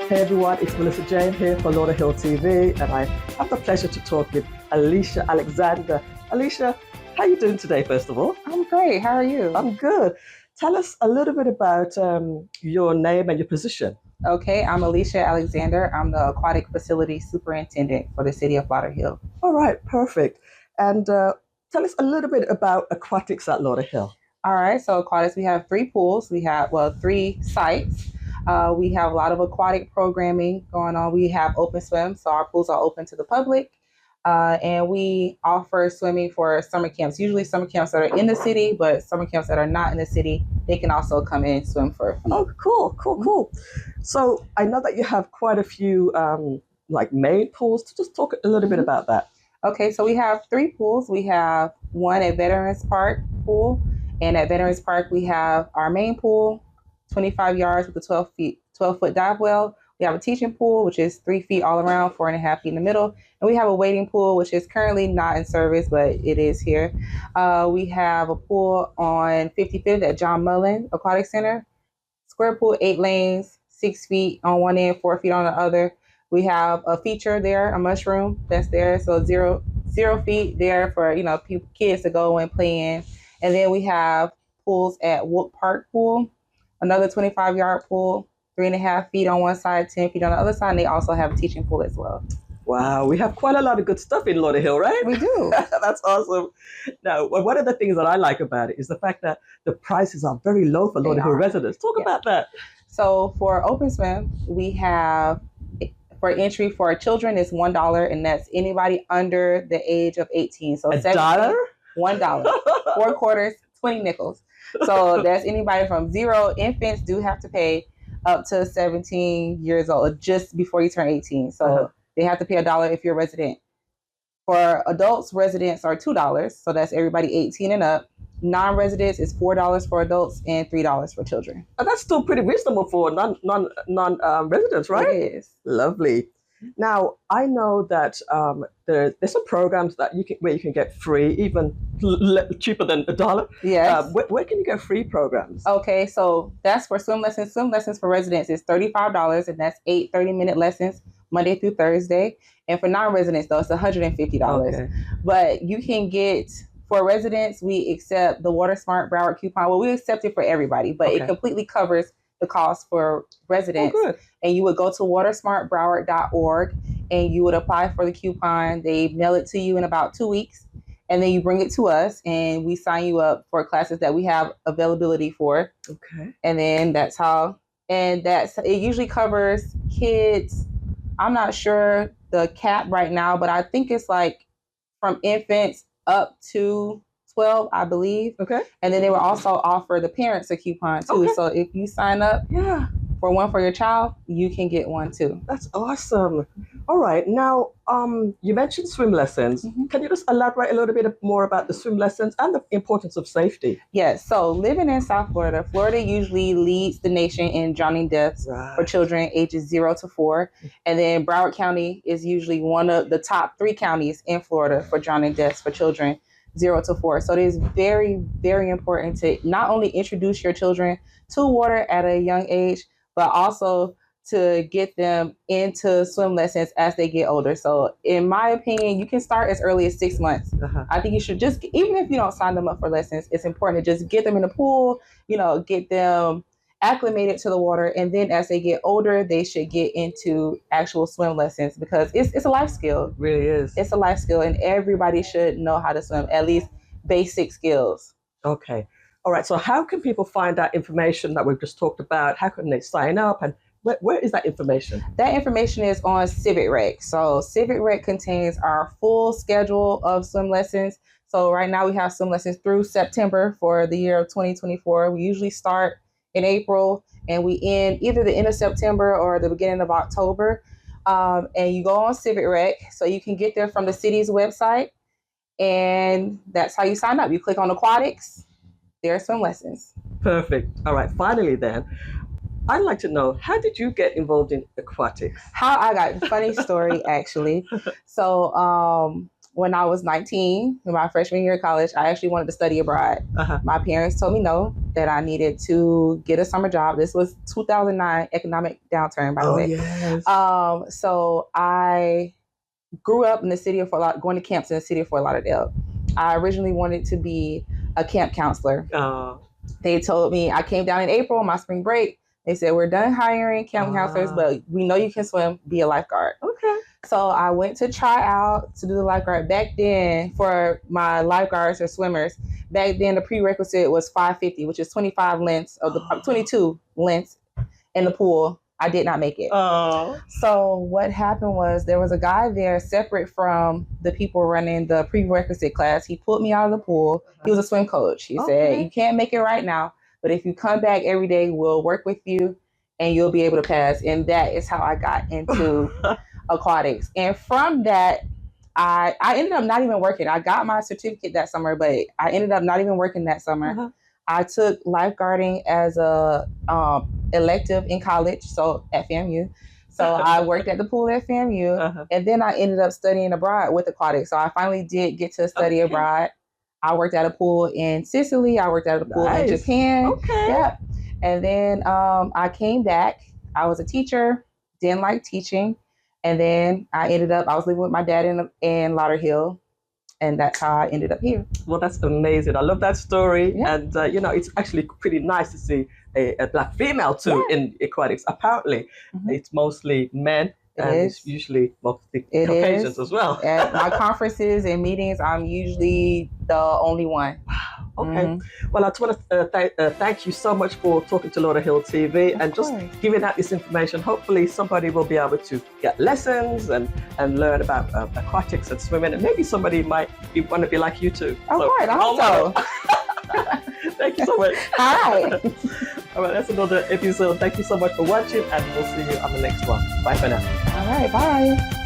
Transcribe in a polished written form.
Hey everyone, it's Millissa Jayne here for Lauderhill TV, and I have the pleasure to talk with Alicia Alexander. Alicia, how are you doing today, first of all? I'm great. How are you? I'm good. Tell us a little bit about your name and your position. Okay, I'm Alicia Alexander. I'm the Aquatic Facility Superintendent for the City of Lauderhill. All right, perfect. And tell us a little bit about Aquatics at Lauderhill. All right, so Aquatics, we have 3 pools. We have, 3 sites. We have a lot of aquatic programming going on. We have open swim, so our pools are open to the public. And we offer swimming for summer camps, usually summer camps that are in the city, but summer camps that are not in the city, they can also come in and swim for free. Oh, cool. So I know that you have quite a few like main pools. Just talk a little bit about that. Okay, so we have 3 pools. We have one at Veterans Park pool, and at Veterans Park we have our main pool, 25 yards with a 12-foot dive well. We have a teaching pool, which is 3 feet all around, 4.5 feet in the middle. And we have a wading pool, which is currently not in service, but it is here. We have a pool on 55th at John Mullen Aquatic Center. Square pool, 8 lanes, 6 feet on one end, 4 feet on the other. We have a feature there, a mushroom that's there. So zero feet there for, kids to go and play in. And then we have pools at Wood Park Pool, another 25-yard pool, 3.5 feet on one side, 10 feet on the other side. And they also have a teaching pool as well. Wow, we have quite a lot of good stuff in Lauderhill, right? We do. That's awesome. Now, one of the things that I like about it is the fact that the prices are very low for Lauderhill residents. Talk about that. So for open swim, we have, for entry for children, it's $1, and that's anybody under the age of 18. So $1? $1. 4 quarters, 20 nickels. So that's anybody from 0. Infants do have to pay up to 17 years old, just before you turn 18. So they have to pay $1 if you're a resident. For adults, residents are $2. So that's everybody 18 and up. Non-residents is $4 for adults and $3 for children. And that's still pretty reasonable for non-residents, right? It is. Lovely. Now, I know that there's some programs that where you can get free, even cheaper than $1. Yes. Where can you get free programs? Okay, so that's for swim lessons. Swim lessons for residents is $35, and that's 8 30-minute lessons Monday through Thursday. And for non-residents, though, it's $150. Okay. But you can get, for residents, we accept the Water Smart Broward coupon. Well, we accept it for everybody, but it completely covers the cost for residents. Oh, good. And you would go to watersmartbroward.org and you would apply for the coupon. They mail it to you in about 2 weeks, and then you bring it to us and we sign you up for classes that we have availability for. Okay. And then that's how, and it usually covers kids. I'm not sure the cap right now, but I think it's like from infants up to 12, I believe. Okay. And then they will also offer the parents a coupon too. Okay. So if you sign up for one for your child, you can get one too. That's awesome. All right. Now, you mentioned swim lessons. Can you just elaborate a little bit more about the swim lessons and the importance of safety? Yes. So living in South Florida, Florida usually leads the nation in drowning deaths for children ages 0 to 4. And then Broward County is usually one of the top 3 counties in Florida for drowning deaths for children 0 to 4. So it is very, very important to not only introduce your children to water at a young age, but also to get them into swim lessons as they get older. So in my opinion, you can start as early as 6 months. I think you should just, even if you don't sign them up for lessons, it's important to just get them in the pool, get them acclimated to the water. And then as they get older, they should get into actual swim lessons, because it's a life skill. It really is. It's a life skill, and everybody should know how to swim, at least basic skills. Okay. All right. So how can people find that information that we've just talked about? How can they sign up? And where is that information? That information is on Civic Rec. So Civic Rec contains our full schedule of swim lessons. So right now we have swim lessons through September for the year of 2024. We usually start in April and we end either the end of September or the beginning of October. And you go on Civic Rec, so you can get there from the city's website, and that's how you sign up. You click on Aquatics, there are swim lessons. Perfect. All right. Finally then, I'd like to know, how did you get involved in aquatics? How I got, funny story actually. So when I was 19, in my freshman year of college, I actually wanted to study abroad. My parents told me no, that I needed to get a summer job. This was 2009 economic downturn, by the way. Yes. So I grew up in the city of Fort Lauderdale, going to camps in the city of Fort Lauderdale. I originally wanted to be a camp counselor. They told me, I came down in April, my spring break. They said, we're done hiring camp counselors, but we know you can swim, be a lifeguard. Okay. So I went to try out to do the lifeguard. Back then, for my lifeguards or swimmers, back then the prerequisite was 550, which is 25 lengths of the 22 lengths in the pool. I did not make it. So what happened was there was a guy there separate from the people running the prerequisite class. He pulled me out of the pool. He was a swim coach. He said, you can't make it right now, but if you come back every day, we'll work with you and you'll be able to pass. And that is how I got into aquatics. And from that, I ended up not even working. I got my certificate that summer, but I ended up not even working that summer. I took lifeguarding as a elective in college, so at FAMU. So I worked at the pool at FAMU, and then I ended up studying abroad with aquatics. So I finally did get to study abroad. I worked at a pool in Sicily. I worked at a pool in Japan. Yep. And then I came back. I was a teacher, didn't like teaching. And then I was living with my dad in Lauderhill. And that's how I ended up here. Well, that's amazing. I love that story. Yeah. And, it's actually pretty nice to see a Black female, too, in aquatics. Apparently, it's mostly men. It's usually mostly Caucasians as well. At my conferences and meetings, I'm usually the only one. Okay. Well, I just want to thank you so much for talking to Lauderhill TV and just giving out this information. Hopefully somebody will be able to get lessons and learn about aquatics and swimming, and maybe somebody might want to be like you too. All right, I hope so. Thank you so much. Hi. All right, that's another episode. Thank you so much for watching, and we'll see you on the next one. Bye for now. All right, bye.